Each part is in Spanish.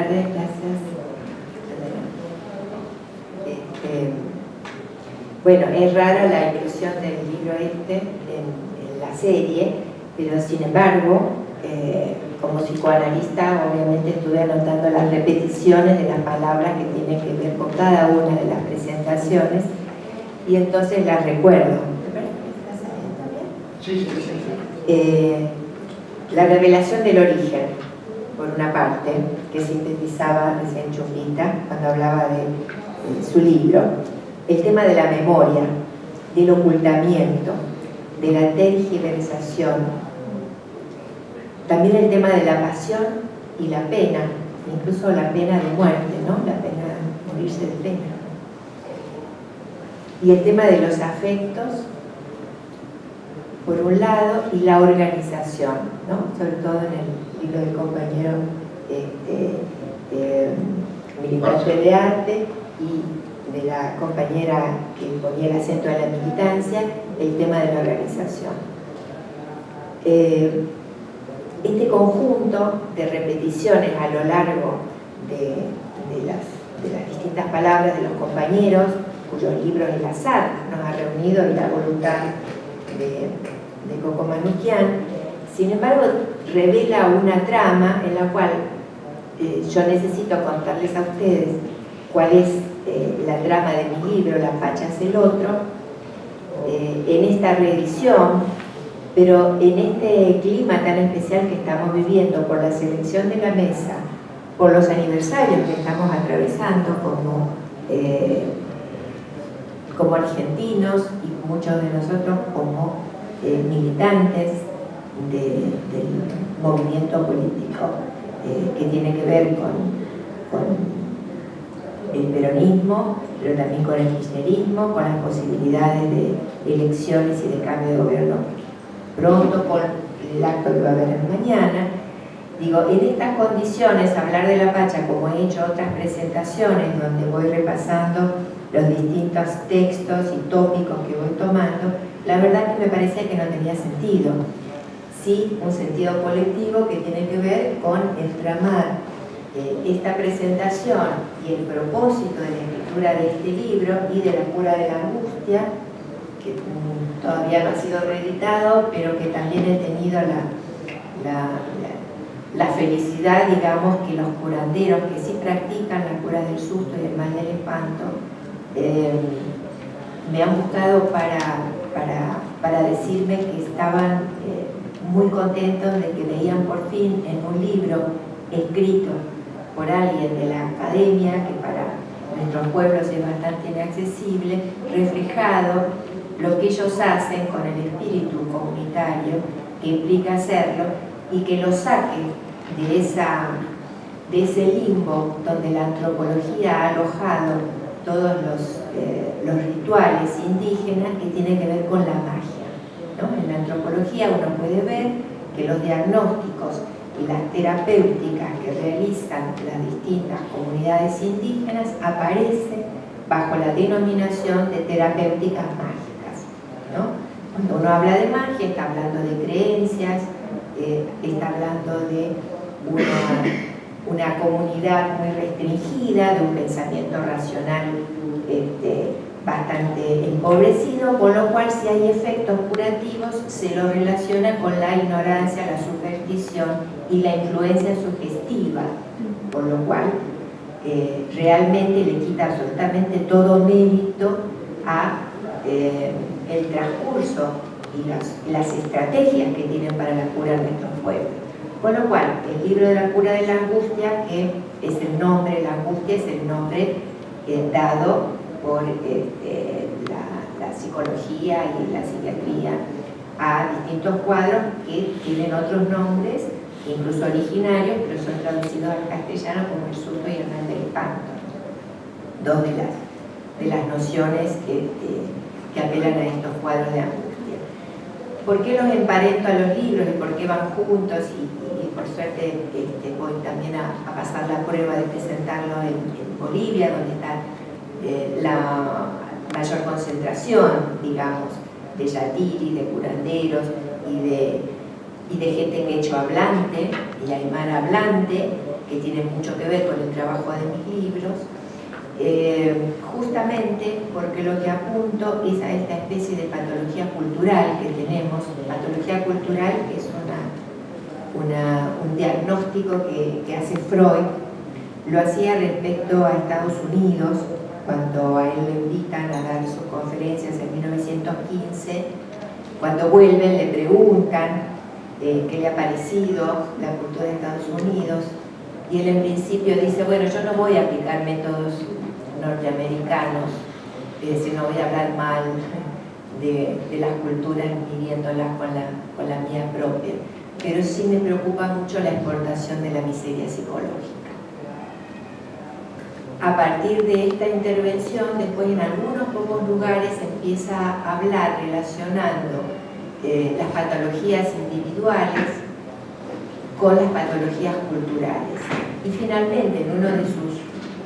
tardes, gracias. Bueno, es rara la inclusión del libro en la serie, pero sin embargo, como psicoanalista, obviamente estuve anotando las repeticiones de las palabras que tienen que ver con cada una de las presentaciones, y entonces las recuerdo. ¿Estás ahí también? Sí. La revelación del origen, por una parte, que sintetizaba recién Chumbita cuando hablaba de su libro. El tema de la memoria, del ocultamiento, de la tergiversación. También el tema de la pasión y la pena, incluso la pena de muerte, ¿no? La pena de morirse de pena. Y el tema de los afectos, por un lado, y la organización, ¿no? Sobre todo en el libro del compañero militante de arte y de la compañera que ponía el acento en la militancia, el tema de la organización. Este conjunto de repeticiones a lo largo de las distintas palabras de los compañeros, cuyos libros el azar nos ha reunido y la voluntad de Coco Manukyan, sin embargo, revela una trama en la cual yo necesito contarles a ustedes cuál es la trama de mi libro, La facha es el otro, en esta reedición, pero en este clima tan especial que estamos viviendo por la selección de la mesa, por los aniversarios que estamos atravesando como argentinos y muchos de nosotros como militantes del movimiento político que tiene que ver con el peronismo, pero también con el kirchnerismo, con las posibilidades de elecciones y de cambio de gobierno pronto, con el acto que va a haber mañana. Digo, en estas condiciones, hablar de la facha, como he hecho otras presentaciones donde voy repasando los distintos textos y tópicos que voy tomando, la verdad que me parecía que no tenía sentido. Sí, un sentido colectivo que tiene que ver con entramar esta presentación y el propósito de la escritura de este libro y de La cura de la angustia, que todavía no ha sido reeditado, pero que también he tenido la felicidad, digamos, que los curanderos que sí practican la cura del susto y el mal del espanto me han buscado para decirme que estaban muy contentos de que veían por fin en un libro escrito por alguien de la academia, que para nuestros pueblos es bastante inaccesible, reflejado lo que ellos hacen con el espíritu comunitario que implica hacerlo, y que lo saque de ese limbo donde la antropología ha alojado todos los rituales indígenas que tienen que ver con la magia, ¿no? En la antropología uno puede ver que los diagnósticos y las terapéuticas que realizan las distintas comunidades indígenas aparecen bajo la denominación de terapéuticas mágicas, ¿no? Cuando uno habla de magia está hablando de creencias, está hablando de una comunidad muy restringida, de un pensamiento racional bastante empobrecido, con lo cual si hay efectos curativos se lo relaciona con la ignorancia, la superstición y la influencia sugestiva, por lo cual realmente le quita absolutamente todo mérito a el transcurso y las estrategias que tienen para la cura de nuestros pueblos. Con lo cual, el libro de La cura de la angustia, que es el nombre, la angustia es el nombre dado por la psicología y la psiquiatría a distintos cuadros que tienen otros nombres, incluso originarios, pero son traducidos al castellano como el susto y el mal del espanto. Dos de las nociones que apelan a estos cuadros de angustia. ¿Por qué los emparento a los libros y por qué van juntos? Y por suerte voy también a pasar la prueba de presentarlo en Bolivia, donde está la mayor concentración, digamos, de yatiris, de curanderos y de gente quechua hablante y aymara hablante, que tiene mucho que ver con el trabajo de mis libros, justamente porque lo que apunto es a esta especie de patología cultural que tenemos. Patología cultural es un diagnóstico que hace Freud. Lo hacía respecto a Estados Unidos, cuando a él lo invitan a dar sus conferencias en 1915. Cuando vuelven le preguntan qué le ha parecido la cultura de Estados Unidos, y él en principio dice, bueno, yo no voy a aplicar métodos norteamericanos, sino voy a hablar mal de las culturas midiéndolas con la mía propia, pero sí me preocupa mucho la exportación de la miseria psicológica. A partir de esta intervención, después en algunos pocos lugares empieza a hablar relacionando las patologías individuales con las patologías culturales. Y finalmente, en uno de sus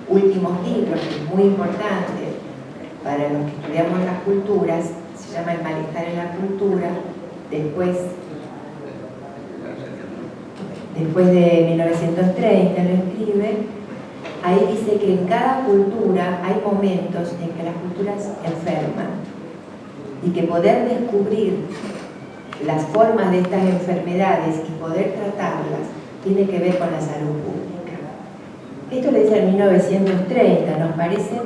últimos libros, que es muy importante para los que estudiamos las culturas, se llama El malestar en la cultura, después de 1930 lo escribe. Ahí dice que en cada cultura hay momentos en que las culturas enferman y que poder descubrir las formas de estas enfermedades y poder tratarlas tiene que ver con la salud pública. Esto lo dice en 1930, nos parece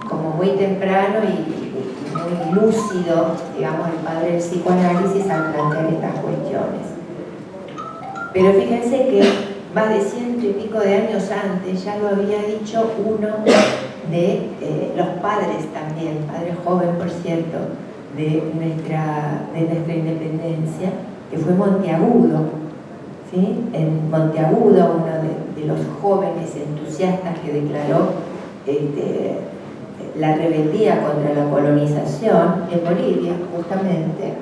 como muy temprano y muy lúcido, digamos, el padre del psicoanálisis al plantear estas cuestiones. Pero fíjense que más de 100 y pico de años antes ya lo había dicho uno de los padres también, padre joven por cierto, de nuestra independencia, que fue Monteagudo, ¿sí? En Monteagudo, uno de los jóvenes entusiastas que declaró la rebeldía contra la colonización en Bolivia, justamente,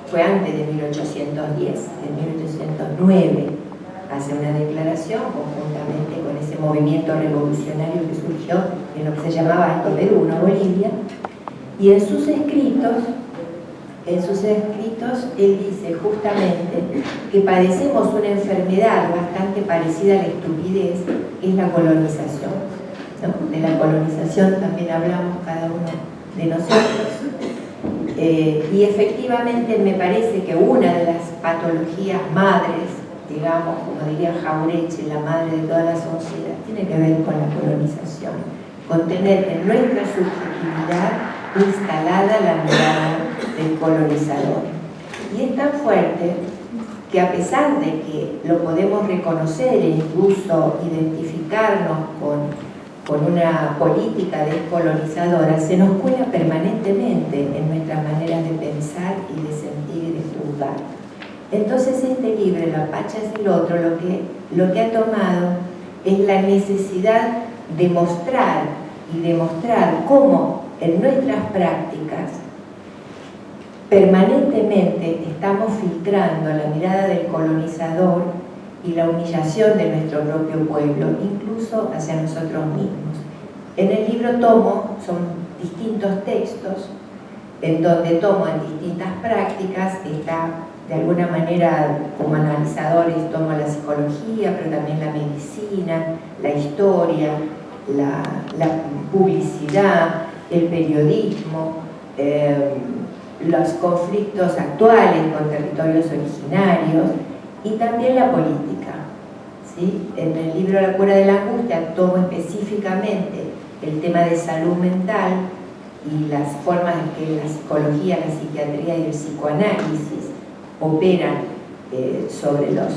fue antes de 1810, en 1809, hace una declaración conjuntamente con ese movimiento revolucionario que surgió en lo que se llamaba Alto Perú, ¿no? Bolivia. Y en sus escritos él dice justamente que padecemos una enfermedad bastante parecida a la estupidez, que es la colonización, ¿no? De la colonización también hablamos cada uno de nosotros. Y efectivamente me parece que una de las patologías madres, digamos, como diría Jauretche, la madre de todas las sociedades, tiene que ver con la colonización, con tener en nuestra subjetividad instalada la mirada del colonizador. Y es tan fuerte que, a pesar de que lo podemos reconocer e incluso identificarnos con una política descolonizadora, se nos cuela permanentemente en nuestras maneras de pensar y de sentir y de juzgar. Entonces este libro, La Pacha es el otro, lo que ha tomado es la necesidad de mostrar y demostrar cómo en nuestras prácticas permanentemente estamos filtrando la mirada del colonizador y la humillación de nuestro propio pueblo, incluso hacia nosotros mismos. En el libro son distintos textos, en donde tomo en distintas prácticas, está de alguna manera como analizadores, tomo la psicología, pero también la medicina, la historia, la publicidad, el periodismo, los conflictos actuales con territorios originarios y también la política, ¿sí? En el libro La cura de la angustia tomo específicamente el tema de salud mental y las formas en que la psicología, la psiquiatría y el psicoanálisis operan sobre las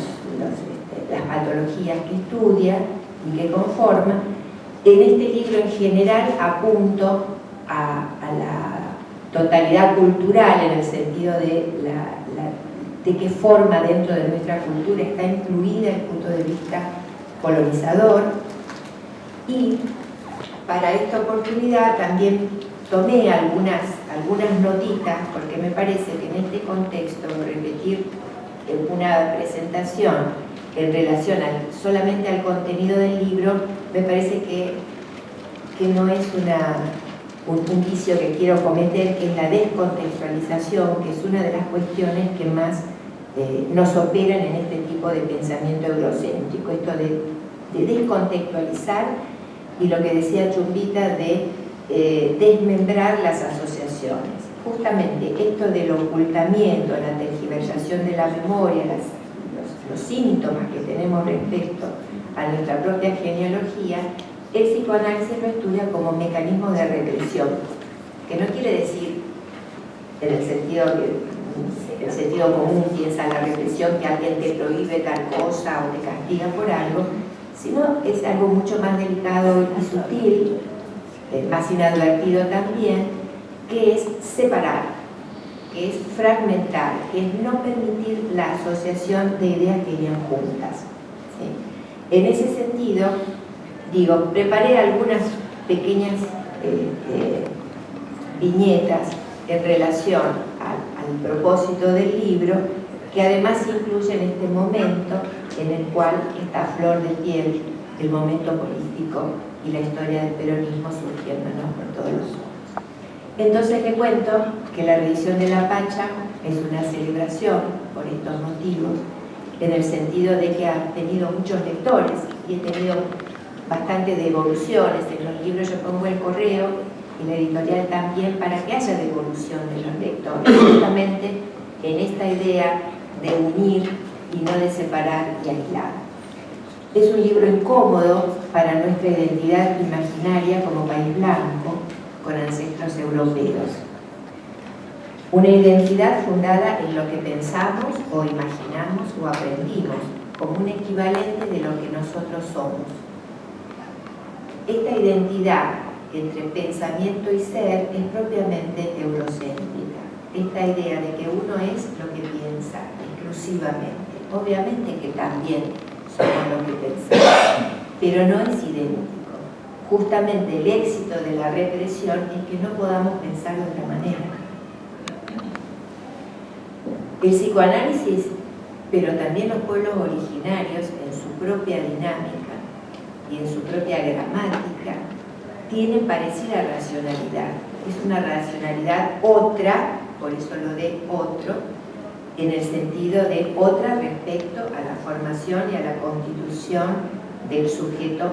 patologías que estudia y que conforma. En este libro en general apunto a la totalidad cultural, en el sentido de qué forma dentro de nuestra cultura está incluida el punto de vista colonizador. Y para esta oportunidad también tomé algunas notitas, porque me parece que en este contexto repetir una presentación en relación solamente al contenido del libro me parece que no es un vicio que quiero cometer, que es la descontextualización, que es una de las cuestiones que más nos operan en este tipo de pensamiento eurocéntrico, esto de de descontextualizar y lo que decía Chumbita de desmembrar las asociaciones. Justamente esto del ocultamiento, la tergiversación de la memoria, los síntomas que tenemos respecto a nuestra propia genealogía, el psicoanálisis lo estudia como mecanismo de represión, que no quiere decir, en el sentido que el sentido común piensa la represión, que alguien te prohíbe tal cosa o te castiga por algo, sino es algo mucho más delicado y sutil, más inadvertido también, que es separar, que es fragmentar, que es no permitir la asociación de ideas que irían juntas. ¿Sí? En ese sentido, digo, preparé algunas pequeñas viñetas en relación al propósito del libro, que además incluyen este momento en el cual está a flor de piel el momento político y la historia del peronismo surgiéndonos por todos los ojos. Entonces le cuento que la reedición de La Pacha es una celebración por estos motivos, en el sentido de que ha tenido muchos lectores y he tenido bastante devoluciones. En los libros yo pongo el correo y la editorial también para que haya devolución de los lectores, justamente en esta idea de unir y no de separar y aislar. Es un libro incómodo para nuestra identidad imaginaria como país blanco, con ancestros europeos. Una identidad fundada en lo que pensamos o imaginamos o aprendimos, como un equivalente de lo que nosotros somos. Esta identidad entre pensamiento y ser es propiamente eurocéntrica. Esta idea de que uno es lo que piensa exclusivamente. Obviamente que también somos lo que pensamos, pero no es idéntico. Justamente el éxito de la represión es que no podamos pensar de otra manera. El psicoanálisis, pero también los pueblos originarios, en su propia dinámica y en su propia gramática, tienen parecida racionalidad. Es una racionalidad otra, por eso lo de otro, en el sentido de otra respecto a la formación y a la constitución del sujeto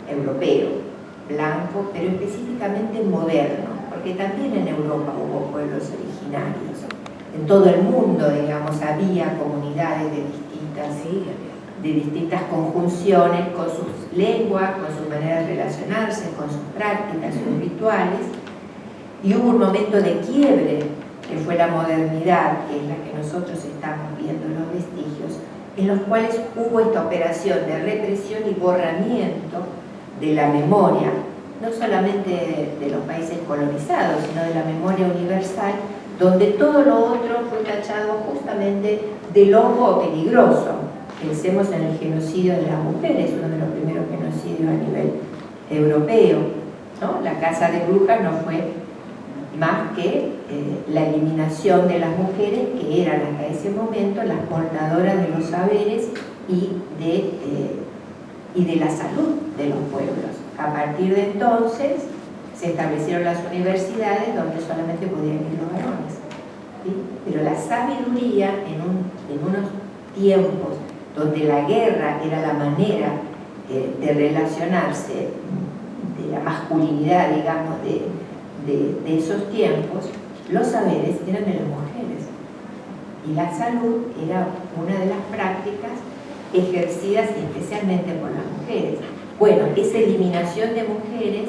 europeo, blanco, pero específicamente moderno, porque también en Europa hubo pueblos originarios. En todo el mundo, digamos, había comunidades de distintas conjunciones, con sus lenguas, con su manera de relacionarse, con sus prácticas, sus rituales, y hubo un momento de quiebre, que fue la modernidad, que es la que nosotros estamos viendo en los vestigios, en los cuales hubo esta operación de represión y borramiento de la memoria, no solamente de los países colonizados, sino de la memoria universal, donde todo lo otro fue tachado justamente de loco o peligroso. Pensemos en el genocidio de las mujeres, uno de los primeros genocidios a nivel europeo, ¿no? La caza de brujas no fue más que la eliminación de las mujeres, que eran hasta ese momento las portadoras de los saberes y de la salud de los pueblos. A partir de entonces se establecieron las universidades donde solamente podían ir los varones, ¿sí? Pero la sabiduría en unos tiempos donde la guerra era la manera de relacionarse, de la masculinidad, digamos, de esos tiempos, los saberes eran de las mujeres y la salud era una de las prácticas ejercidas especialmente por las mujeres. Bueno, esa eliminación de mujeres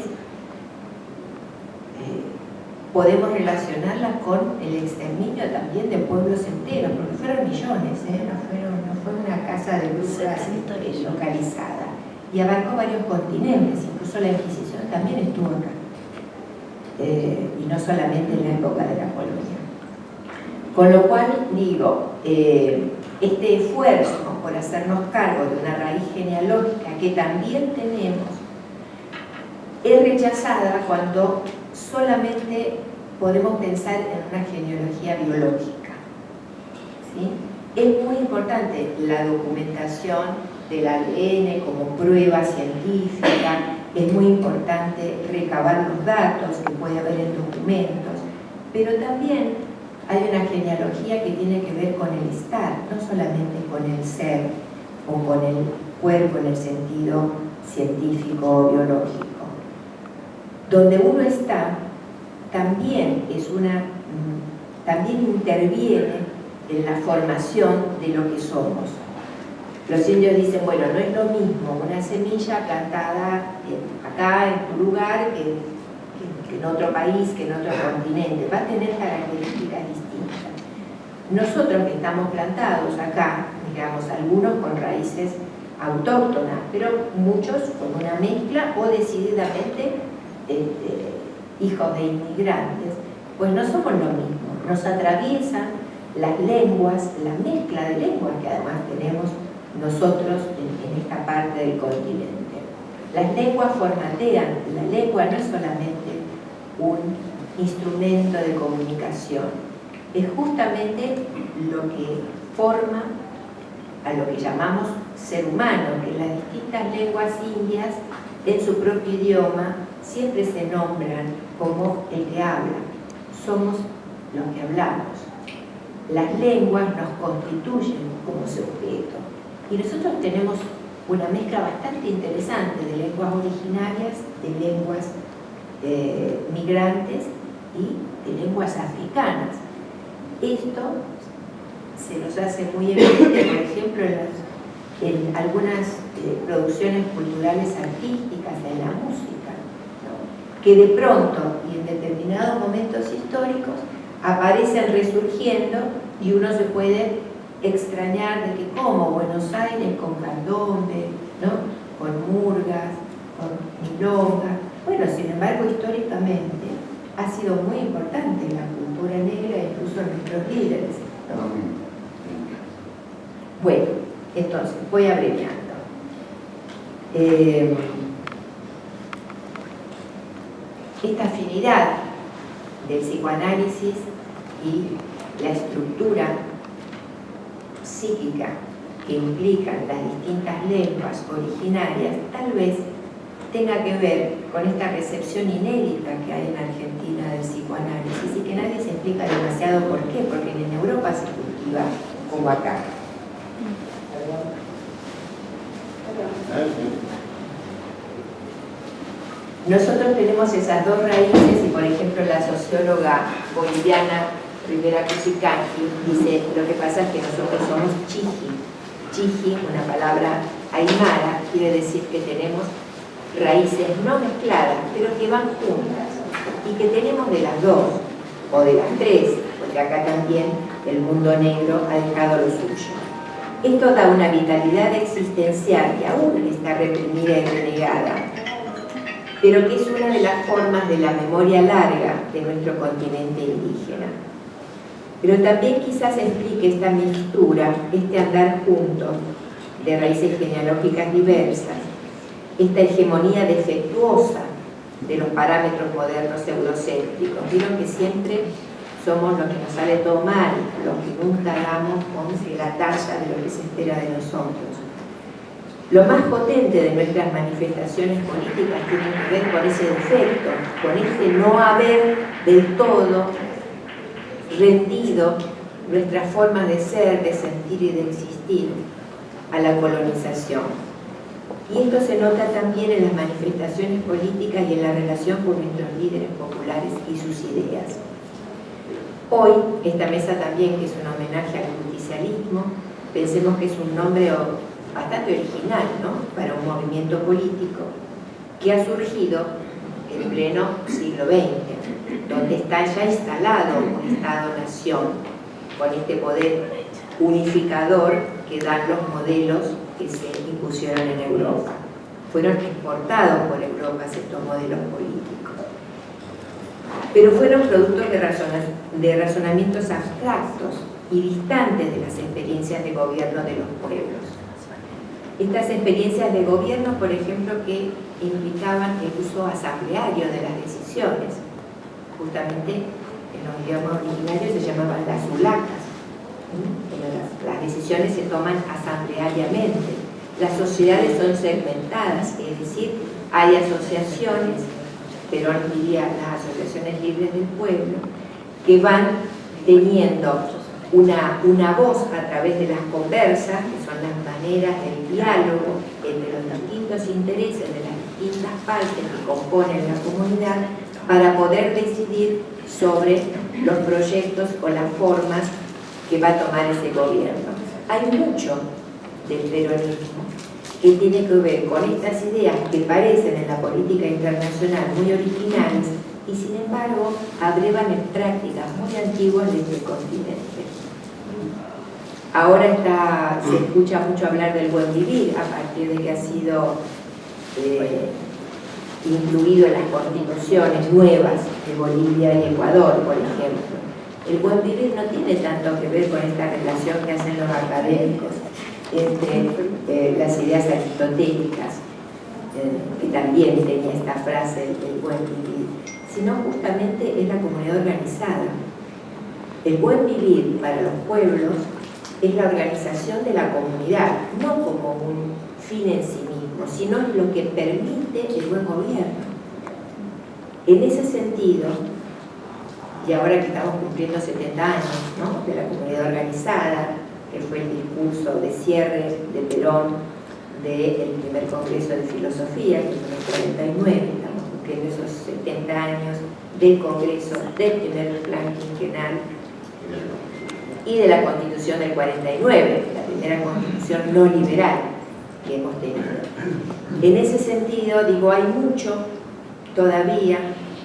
podemos relacionarla con el exterminio también de pueblos enteros, porque fueron millones, no fue una casa de brujas localizada, y abarcó varios continentes, incluso la Inquisición también estuvo acá, y no solamente en la época de la colonia. Con lo cual, digo, este esfuerzo por hacernos cargo de una raíz genealógica que también tenemos es rechazada cuando solamente podemos pensar en una genealogía biológica, ¿sí? Es muy importante la documentación del ADN como prueba científica, es muy importante recabar los datos que puede haber en documentos, pero también hay una genealogía que tiene que ver con el estar, no solamente con el ser o con el cuerpo en el sentido científico o biológico. Donde uno está también también interviene en la formación de lo que somos. Los indios dicen, bueno, no es lo mismo una semilla plantada acá en tu lugar que en otro país, que en otro continente, va a tener características distintas. Nosotros que estamos plantados acá, digamos, algunos con raíces autóctonas, pero muchos con una mezcla o decididamente hijos de inmigrantes, pues no somos lo mismo, nos atraviesan las lenguas, la mezcla de lenguas que además tenemos nosotros en esta parte del continente. Las lenguas formatean, la lengua no es solamente un instrumento de comunicación, es justamente lo que forma a lo que llamamos ser humano, que las distintas lenguas indias en su propio idioma siempre se nombran como el que habla, somos los que hablamos. Las lenguas nos constituyen como sujeto y nosotros tenemos una mezcla bastante interesante de lenguas originarias, de lenguas migrantes y de lenguas africanas. Esto se nos hace muy evidente, por ejemplo, en algunas producciones culturales artísticas, en la música, ¿no? Que de pronto y en determinados momentos históricos aparecen resurgiendo y uno se puede extrañar de que como Buenos Aires con candombe, ¿no? Con murgas, con milonga. Bueno, sin embargo, históricamente ha sido muy importante en la cultura negra, incluso en nuestros líderes, ¿no? Bueno, entonces, voy abreviando. Esta afinidad del psicoanálisis y la estructura psíquica que implican las distintas lenguas originarias tal vez tenga que ver con esta recepción inédita que hay en Argentina del psicoanálisis y que nadie se explica demasiado por qué, porque en Europa se cultiva como acá. Nosotros tenemos esas dos raíces y, por ejemplo, la socióloga boliviana Rivera Cusicanqui dice, lo que pasa es que nosotros somos chiji. Chiji, una palabra aymara, quiere decir que tenemos raíces no mezcladas, pero que van juntas y que tenemos de las dos o de las tres, porque acá también el mundo negro ha dejado lo suyo. Esto da una vitalidad existencial que aún está reprimida y renegada, pero que es una de las formas de la memoria larga de nuestro continente indígena. Pero también quizás explique esta mixtura, este andar juntos de raíces genealógicas diversas, esta hegemonía defectuosa de los parámetros modernos eurocéntricos. Vieron que siempre somos los que nos sale todo mal, los que nunca damos con la talla de lo que se espera de nosotros. Lo más potente de nuestras manifestaciones políticas tiene que ver con ese defecto, con este no haber del todo rendido nuestras formas de ser, de sentir y de existir a la colonización. Y esto se nota también en las manifestaciones políticas y en la relación con nuestros líderes populares y sus ideas. Hoy, esta mesa también, que es un homenaje al justicialismo, pensemos que es un nombre bastante original, ¿no?, para un movimiento político que ha surgido en pleno siglo XX, donde está ya instalado un Estado-nación con este poder unificador que dan los modelos que se impusieron en Europa. Fueron exportados por Europa estos modelos políticos, pero fueron productos de razonamientos abstractos y distantes de las experiencias de gobierno de los pueblos. Estas experiencias de gobierno, por ejemplo, que implicaban el uso asambleario de las decisiones. Justamente en los idiomas originarios se llamaban las ulacas. Las decisiones se toman asambleariamente. Las sociedades son segmentadas, es decir, hay asociaciones, pero diría las asociaciones libres del pueblo, que van teniendo una voz a través de las conversas, que son las maneras del diálogo entre los distintos intereses de las distintas partes que componen la comunidad para poder decidir sobre los proyectos o las formas que va a tomar ese gobierno. Hay mucho del peronismo que tiene que ver con estas ideas que parecen en la política internacional muy originales y sin embargo abrevan en prácticas muy antiguas de este continente. Ahora se escucha mucho hablar del buen vivir a partir de que ha sido incluido en las constituciones nuevas de Bolivia y Ecuador, por ejemplo. El buen vivir no tiene tanto que ver con esta relación que hacen los académicos entre las ideas aristotélicas, que también tenía esta frase del buen vivir, sino justamente es la comunidad organizada. El buen vivir para los pueblos es la organización de la comunidad, no como un fin en sí mismo, sino es lo que permite el buen gobierno. En ese sentido, y ahora que estamos cumpliendo 70 años, ¿no?, de la comunidad organizada, que fue el discurso de cierre de Perón del primer Congreso de Filosofía, que fue en el 49, estamos cumpliendo esos 70 años del Congreso, del primer plan quinquenal y de la Constitución del 49, la primera Constitución no liberal que hemos tenido. En ese sentido, digo, hay mucho todavía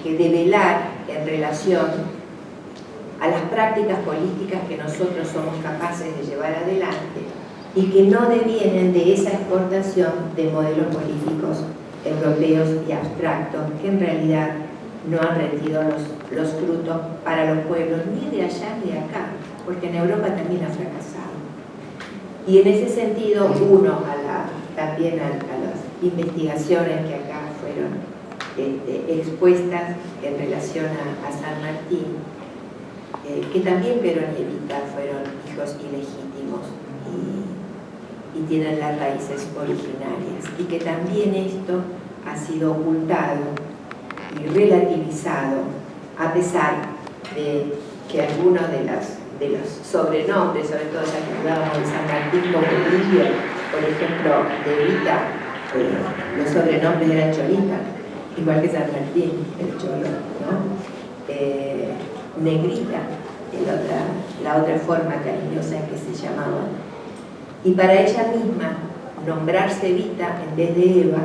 que develar en relación a las prácticas políticas que nosotros somos capaces de llevar adelante y que no devienen de esa exportación de modelos políticos europeos y abstractos que en realidad no han rendido los frutos para los pueblos ni de allá ni de acá, porque en Europa también ha fracasado. Y en ese sentido, uno también a las investigaciones que acá fueron expuestas en relación a San Martín, que también Perón y Evita fueron hijos ilegítimos y tienen las raíces originarias, y que también esto ha sido ocultado y relativizado a pesar de que algunos de los sobrenombres, sobre todo ya que hablábamos de San Martín como Bolivia, por ejemplo, de Evita, los sobrenombres eran Cholita, igual que San Martín, el Cholo, ¿no? Negrita, la otra forma cariñosa que se llamaba. Y para ella misma, nombrarse Evita en vez de Eva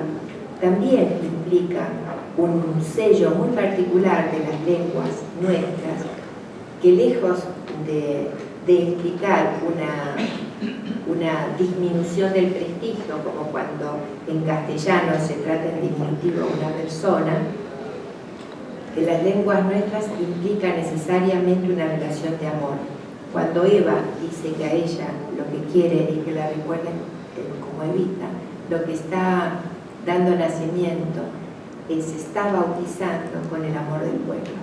también implica un sello muy particular de las lenguas nuestras, que lejos de implicar una disminución del prestigio, como cuando en castellano se trata en diminutivo a una persona, que las lenguas nuestras implican necesariamente una relación de amor. Cuando Eva dice que a ella lo que quiere es que la recuerden como Evita, lo que está dando nacimiento es, se está bautizando con el amor del pueblo.